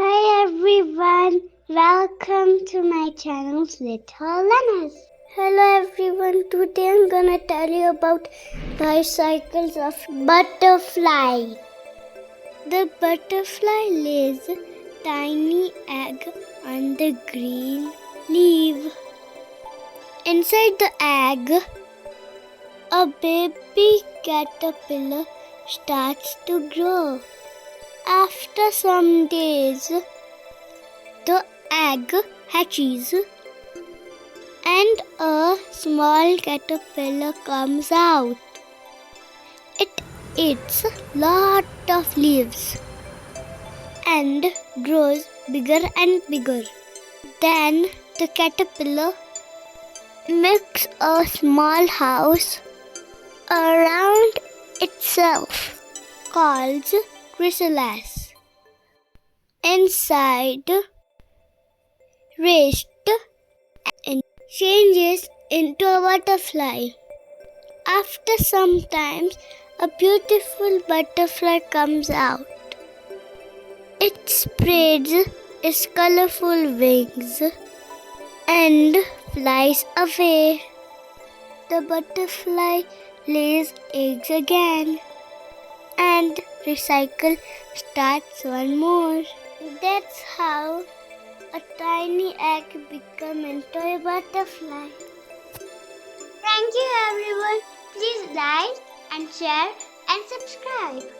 Hi everyone, welcome to my channel's Little Learners. Hello everyone, today I'm gonna tell you about life cycles of butterfly. The butterfly lays a tiny egg on the green leaf. Inside the egg, a baby caterpillar starts to grow. After some days, the egg hatches and a small caterpillar comes out. It eats lot of leaves and grows bigger and bigger. Then the caterpillar makes a small house around itself called chrysalis. Inside, rest and changes into a butterfly. After some time, a beautiful butterfly comes out. It spreads its colorful wings and flies away. The butterfly lays eggs again and recycle starts one more. That's how a tiny egg becomes into a butterfly. Thank you everyone. Please like and share and subscribe.